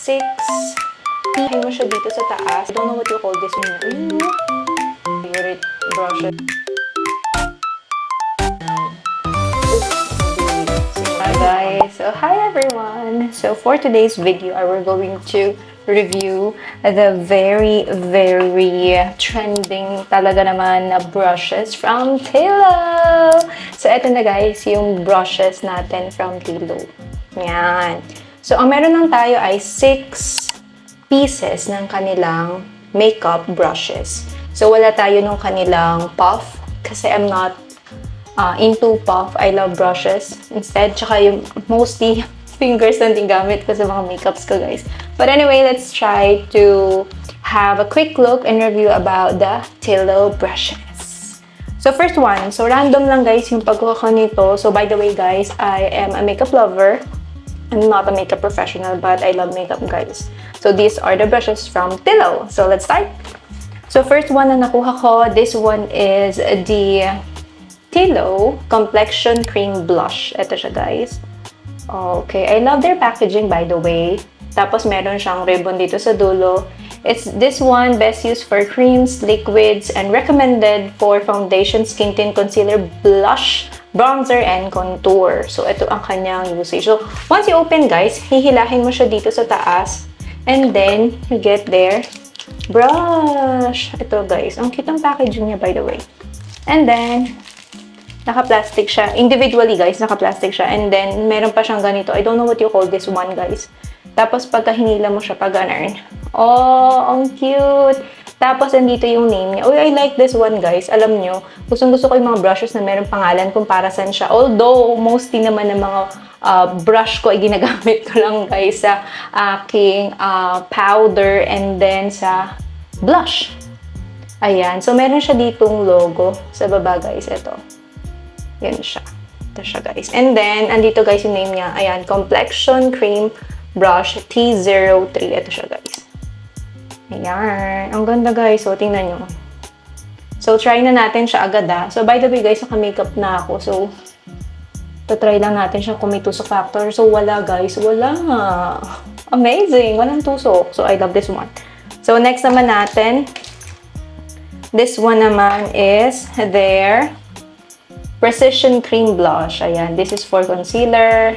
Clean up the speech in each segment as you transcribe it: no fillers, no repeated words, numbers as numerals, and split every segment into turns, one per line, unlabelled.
6. Pihay mo siya dito sa taas. I don't know what you call this one. Ayun mo. Favorite brushes. Hi guys. So hi everyone. So for today's video, we're going to review the very trending talaga naman na brushes from Tilo. So eto na guys, yung brushes natin from Tilo. Yan. So ang meron lang tayo ay 6 pieces ng kanilang makeup brushes. So wala tayo nung kanilang puff kasi I'm not into puff. I love brushes instead. Tsaka yung mostly fingers lang din gamit ko sa mga makeups ko guys. But anyway, let's try to have a quick look and review about the Tilo brushes. So first one, so random lang guys yung pagkuha ko nito. So by the way guys, I am a makeup lover. I'm not a makeup professional, but I love makeup guys. So these are the brushes from Tilo. So let's start. So first one na nakuha ko, this one is the Tilo Complexion Cream Blush. Ito siya guys. Okay, I love their packaging by the way. Tapos meron siyang ribbon dito sa dulo. This one best used for creams, liquids, and recommended for foundation, skin tint, concealer, blush, bronzer, and contour. So ito ang kanyang usage. So once you open guys, hihilahin mo siya dito sa taas. And then, you get their brush. Ito guys, ang cute ang packaging niya by the way. And then, naka-plastic siya. Individually guys, naka-plastic siya. And then, meron pa siyang ganito. I don't know what you call this one guys. Tapos, pagka hinila mo siya, pag-ganarn. Oh, ang cute! Tapos, andito yung name niya. Oh, I like this one guys. Alam nyo, gustong-gusto ko yung mga brushes na meron pangalan kung para saan siya. Although, mostly naman ng mga brush ko ay ginagamit ko lang guys sa aking powder and then sa blush. Ayan. So, meron siya ditong logo sa baba guys. Ito. Yan siya. Ito siya guys. And then, andito guys yung name niya. Ayan. Complexion Cream Brush T03. Ito siya guys. Ayan. Ang ganda guys. So, tingnan nyo. So, try na natin siya agad So, by the way guys, naka-makeup na ako. So, try lang natin siya kung may tusok factor. So, wala guys. Wala. Amazing. Walang tusok. So, I love this one. So, next naman natin. This one naman is their Precision Cream Blush. Ayan. This is for concealer,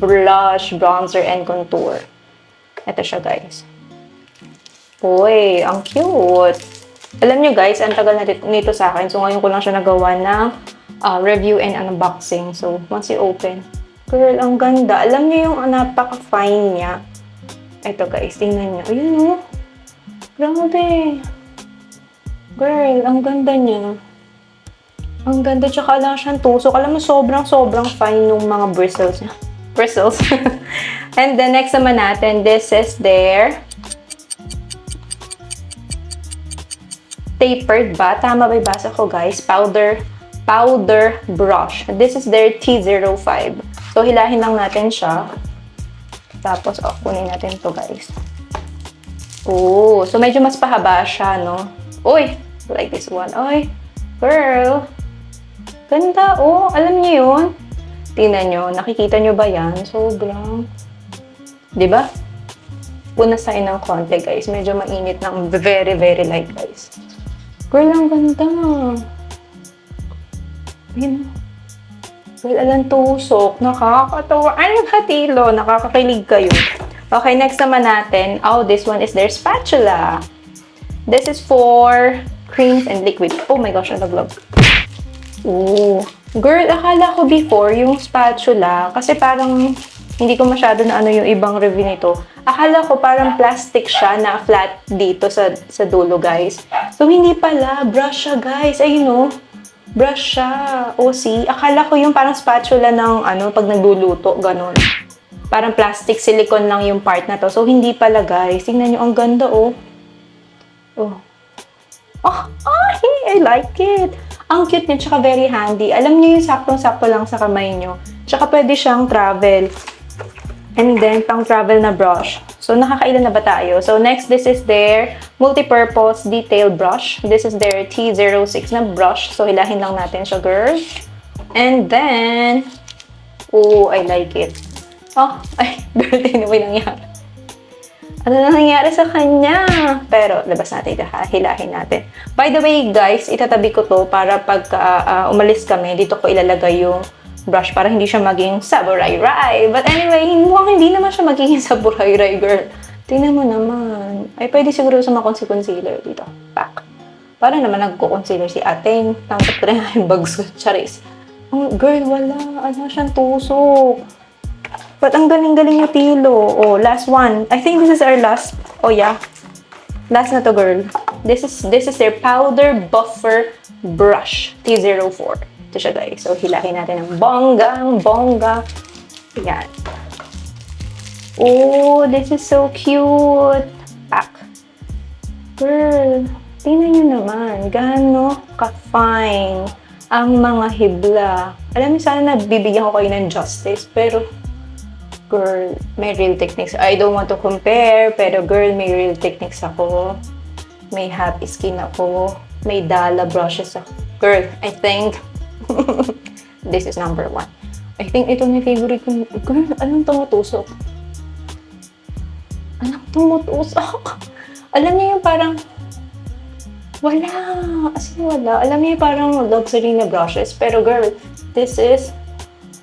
blush, bronzer, and contour. Ito siya guys. Uy, ang cute. Alam nyo guys, ang tagal na nito sa akin. So, ngayon ko lang siya nagawa ng review and unboxing. So, once you open, girl, ang ganda. Alam niyo yung napaka-fine niya. Ito guys, tingnan niyo. Ayun o. Grabe. Girl, ang ganda niya. Ang ganda. Tsaka lang siyang tusok. Alam mo, sobrang fine nung mga bristles niya. Bristles. And the next naman natin, this is their tapered ba? Tama ba yung basa ko guys? Powder brush. This is their T05. So, hilahin lang natin siya. Tapos, kunin natin to guys. Oh, so medyo mas pahaba siya, no? Uy, like this one. Uy, girl. Ganda, oh. Alam niyo yun? Tingnan nyo. Nakikita nyo ba yan? Sobrang. Diba? Punas tayo ng konti, guys. Medyo mainit ng very light, guys. Girl, ang ganda. Yun. Well, alang tusok. Nakakatawa. Ay, Tilo. Nakakakilig kayo. Okay, next naman natin. Oh, this one is their spatula. This is for creams and liquid. Oh my gosh, nalaglag. Ooh. Girl, akala ko before yung spatula, kasi parang hindi ko masyado na ano yung ibang review nito. Akala ko parang plastic siya na flat dito sa dulo, guys. So, hindi pala. Brush siya, guys. Ayun o. Brush siya. O, see? Akala ko yung parang spatula ng, pag nagluluto, ganun. Parang plastic, silicone lang yung part na to. So, hindi pala, guys. Tingnan nyo, ang ganda, oh. Oh. Oh, I like it. Ang cute niya, tsaka very handy. Alam niyo yung saktong-sakto lang sa kamay niyo. Tsaka pwede siyang travel. And then, pang travel na brush. So, nakakailan na ba tayo? So, next, this is their multi-purpose detail brush. This is their T06 na brush. So, hilahin lang natin siya, girl. And then, oh, I like it. Oh, ay, girl, tingnan mo yung nangyari. Ano na nangyari sa kanya? Pero, labas natin ito, hilahin natin. By the way, guys, itatabi ko to para pag umalis kami, dito ko ilalagay yung brush para hindi siya maging saburay-ray. But anyway, mukhang hindi naman siya magiging saburay-ray, girl. Tingnan mo naman. Ay, pwede siguro sa concealer dito. Pack. Para naman nagko-concealer si ating. Tangkap ko rin yung bags ko. Charis. Oh, girl, wala. Ano siyang tusok. But ang galing-galing yung tilo. Oh, last one. I think this is our last. Oh, yeah. Last na to, girl. This is their powder buffer brush. T04. Ito siya, guys. So, hilahin natin ng bonggang-bongga. Yan. Oh, this is so cute. Pack. Girl, tingnan nyo naman. Gaano ka-fine ang mga hibla. Alam niyo, sana nabibigyan ko kayo ng justice. Pero, girl, may real techniques. I don't want to compare, pero girl, may real techniques ako. May happy skin ako. May Dala brushes ako. Girl, I think this is number 1. I think ito na favorite ko. Girl, anong tumutusok? Tumutusok. Alam niyo yung parang wala. As in, wala. Alam niyo yung parang luxury na brushes. Pero girl, this is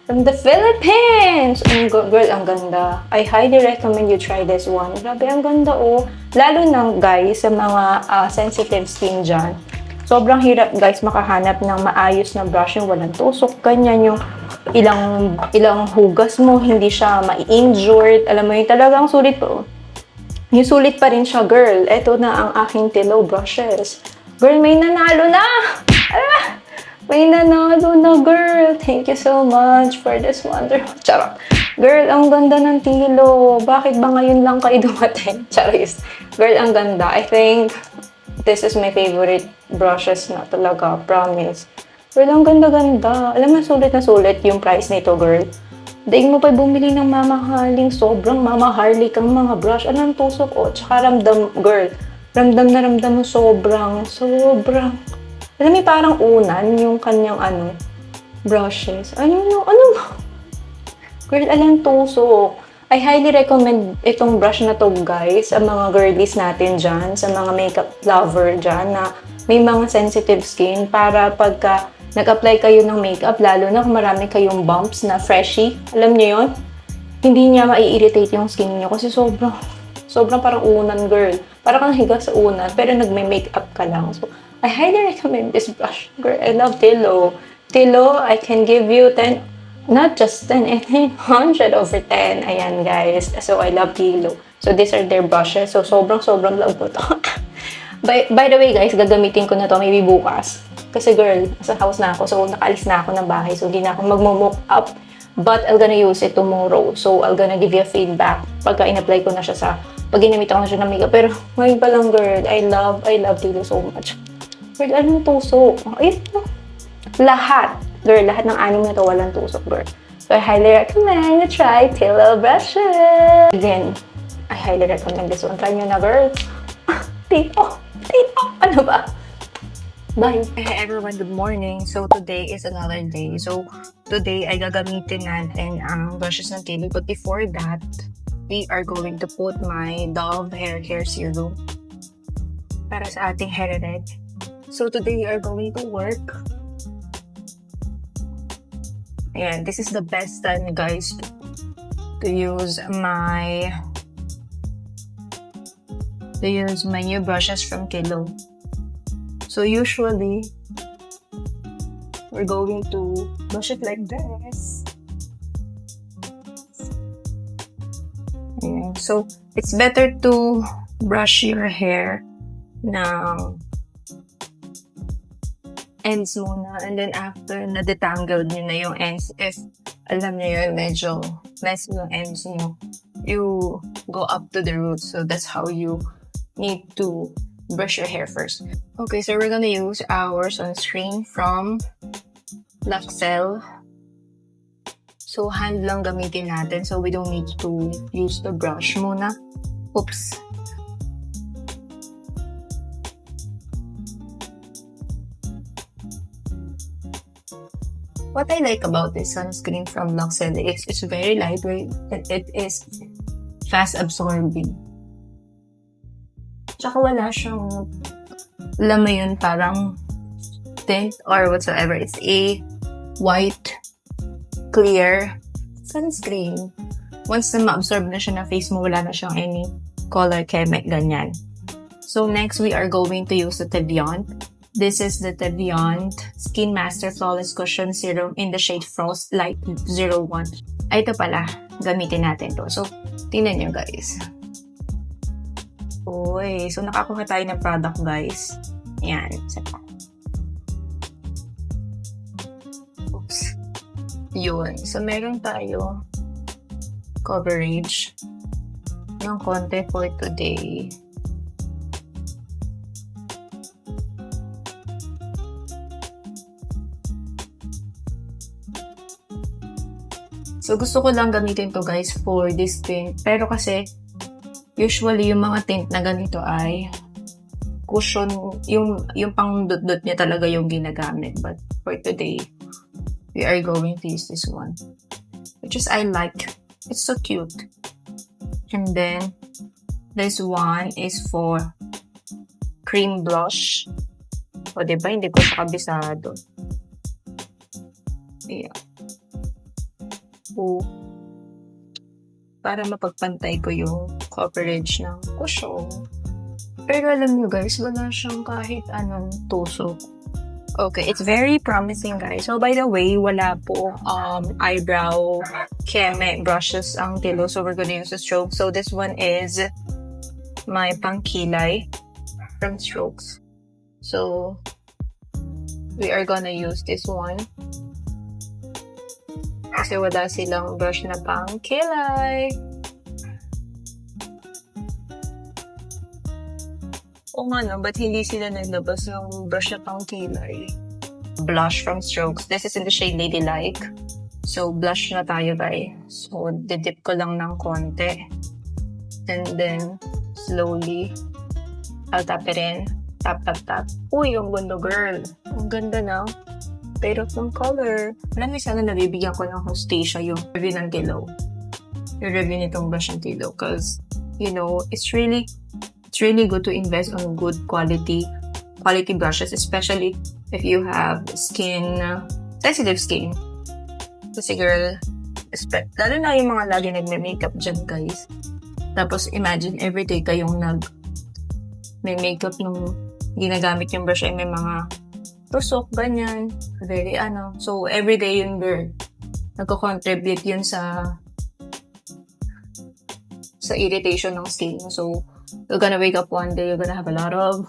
from the Philippines. Girl, ang ganda. I highly recommend you try this one. Grabe, ang ganda oh. Lalo na guys, sa mga sensitive skin dyan. Sobrang hirap guys makahanap ng maayos na brush yung walang tusok. Ganyan yung ilang hugas mo, hindi siya ma-injured. Alam mo yun, talagang sulit po. Yung sulit pa rin siya, girl. Ito na ang aking Tilo brushes. Girl, may nanalo na! May nanalo na, girl. Thank you so much for this wonderful. Charot. Girl, ang ganda ng Tilo. Bakit ba ngayon lang kayo dumating? Charis. Girl, ang ganda. I think this is my favorite brushes na talaga. Promise. Girl, ang ganda-ganda. Alam mo, sulit na sulit yung price nito, girl. Daig mo pa bumili ng mamahaling, sobrang mamaharli kang mga brush. Anong tusok? O, tsaka ramdam, girl. Ramdam na ramdam mo sobrang. Alam mo, parang unan yung kanyang brushes. Ano? Girl, alang tusok. I highly recommend itong brush na to, guys, sa mga girlies natin dyan, sa mga makeup lover dyan, na may mga sensitive skin para pagka nag-apply kayo ng makeup, lalo na kung marami kayong bumps na freshy. Alam niyo yon? Hindi niya mai-irritate yung skin niyo kasi sobrang parang unan, girl. Parang kang higa sa unan, pero nagme-makeup ka lang. So, I highly recommend this brush, girl. I love Tilo. Tilo, I can give you 10, not just 10, I think 100 over 10. Ayan, guys. So, I love Tilo. So, these are their brushes. So, sobrang love ko to. By the way, guys, gagamitin ko na to maybe bukas. Kasi girl, sa house na ako, so nakaalis na ako ng bahay, so hindi na ako mag-mock up. But I'm gonna use it tomorrow. So I'm gonna give you a feedback pagka in-apply ko na siya pag ginamit ko na siya ng makeup. Pero ngayon pa lang, girl, I love Tilo so much. Girl, anong tusok? Ay, lahat. Girl, lahat ng anim na to walang tusok, girl. So I highly recommend you try Tilo brushes. Again, I highly recommend this one. Try nyo na, girl. Tilo. Ano ba? Bye! Hey everyone, good morning. So today is another day. So today ay gagamitin natin ang brushes ng Tilo. But before that, we are going to put my Dove Hair Care Serum para sa ating hair red. So today we are going to work. Ayan, this is the best time, guys, to use my new brushes from Tilo. So usually, we're going to brush it like this. Ayan. So, it's better to brush your hair ng ends muna. And then after na detangled nyo na yung ends, if alam nyo yun, medyo messy yung ends nyo, you go up to the roots. So, that's how you need to brush your hair first. Okay, so we're gonna use our sunscreen from L'Occitane. So, hand lang gamitin natin. So, we don't need to use the brush muna. Oops. What I like about this sunscreen from L'Occitane is it's very lightweight and it is fast absorbing. Tsaka wala siyang, alam mo yun, parang tint or whatsoever. It's a white, clear sunscreen. Once na ma-absorb na siya na face mo, wala na siyang any color chemic, ganyan. So next, we are going to use the Teviant. This is the Teviant Skin Master Flawless Cushion Serum in the shade Frost Light 01. Ay, ito pala. Gamitin natin to. So, tingnan nyo, guys. Uy, so nakakuha tayo ng product, guys. Yan. Oops. Yun. So, meron tayo coverage ng konti for today. So, gusto ko lang gamitin to guys for this tint. Pero kasi, usually yung mga tint na ganito ay cushion, yung pang dot-dot niya talaga yung ginagamit. But for today, we are going to use this one. Which is I like. It's so cute. And then, this one is for cream blush. O, diba? Hindi ko siya kabisado. Yeah. O, para mapagpantay ko yung coverage ng cushion. Pero alam nyo guys, wala siyang kahit anong tusok. Okay, it's very promising guys. So by the way, wala po eyebrow keme brushes ang Tilo. So we're gonna use the Strokes. So this one is my pangkilay from Strokes. So we are gonna use this one. Kasi wala silang brush na pangkilay. O nga no, ba't hindi sila naglabas ng brush na pangkilay? Blush from Strokes. This is in the shade Ladylike. So, blush na tayo guys. So, didip ko lang ng konti. And then, slowly, I'll tap it in. Tap, tap, tap. Uy, ang ganda girl. Ang ganda na. Pero from color. Alam mo, sana nabibigyan ko ng Hostasia yung review ng Tilo. Yung review nitong brush ng Tilo. Because, you know, it's really good to invest on good quality brushes, especially if you have sensitive skin. Kasi girl, lalo na yung mga lagi nagme-makeup dyan guys. Tapos imagine everyday kayong may makeup nung ginagamit yung brush ay may mga tusok, ganyan. Very So everyday yun girl, nagko-contribute yun sa irritation ng skin mo. So you're gonna wake up one day, you're gonna have a lot of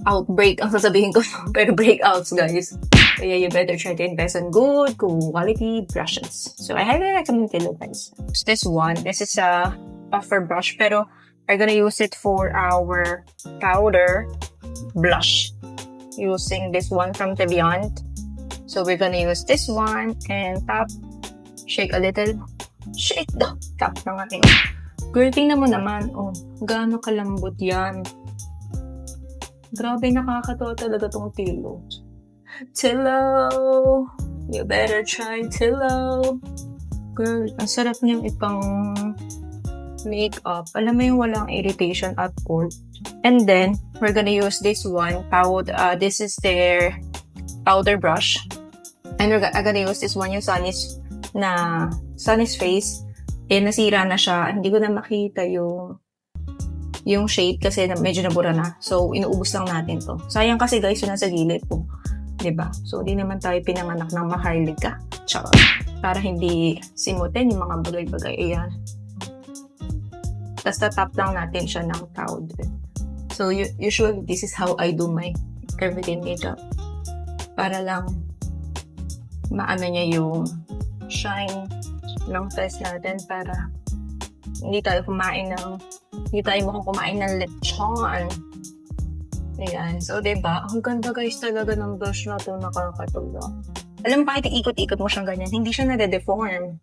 outbreak, ang sasabihin ko, pero breakouts, guys. Kaya you better try to invest in good quality brushes. So I highly recommend Tilo, guys. So this is a puffer brush, pero we're gonna use it for our powder blush. Using this one from Teviant. So we're gonna use this one and tap, shake a little, shake the tap ng ating. Girl, tingnan mo naman, gaano kalambot yan. Grabe, nakakatawa talaga tong Tilo. Tilo! You better try Tilo. Girl, ang sarap niyang ipang makeup. Alam mo yung walang irritation at all. And then, we're gonna use this one. This is their powder brush. And I'm gonna use this one, yung Sunny's Face. Nasira na siya. Hindi ko na makita yung shade kasi medyo nabura na. So, inuubos lang natin to. Sayang kasi guys, yun nasa gilid po. Diba? So, di naman tayo pinanganak ng maharlika. Tsaka, para hindi simutin yung mga bagay-bagay. Ayan. Tapos, tatap lang natin siya ng powder. So, usually, this is how I do my everyday makeup. Para lang maano niya yung shine ng face natin para hindi tayo mukhang kumain ng lechon. Ayan. So, diba? Ang ganda guys talaga ng brush na to, nakakatuwa. Alam mo, kahit ikot-ikot mo siyang ganyan, hindi siya nade-deform.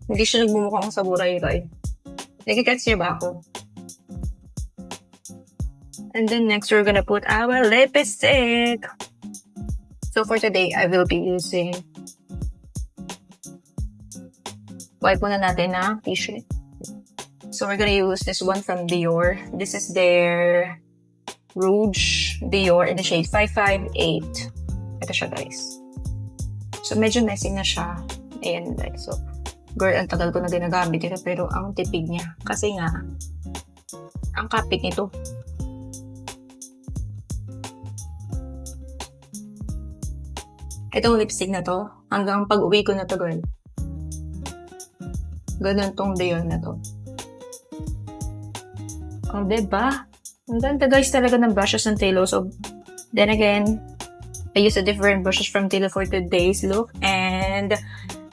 Hindi siya nagmumukhang saburay guys. Nagigets niyo ba ako? And then next, we're gonna put our lipstick. So, for today, I will be using wipe muna natin na tissue. So we're gonna use this one from Dior. This is their Rouge Dior in the shade 558. Ito siya, guys. So medyo messy na siya. Ayan, guys. So, girl, ang tagal ko na ginagamit ito, pero ang tipid niya. Kasi nga, ang kapit nito. Itong lipstick na to, hanggang pag-uwi ko na to, girl. Ganun tong Dior na to. Oh, diba? Ang ganda, guys, talaga ng brushes ng Telo. So, then again, I use a different brushes from Telo for today's look. And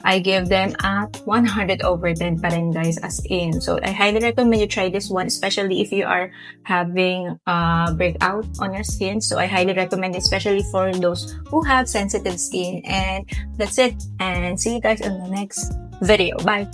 I give them a 100 over 10 pa rin, guys, as in. So, I highly recommend you try this one, especially if you are having a breakout on your skin. So, I highly recommend it, especially for those who have sensitive skin. And that's it. And see you guys in the next video. Bye!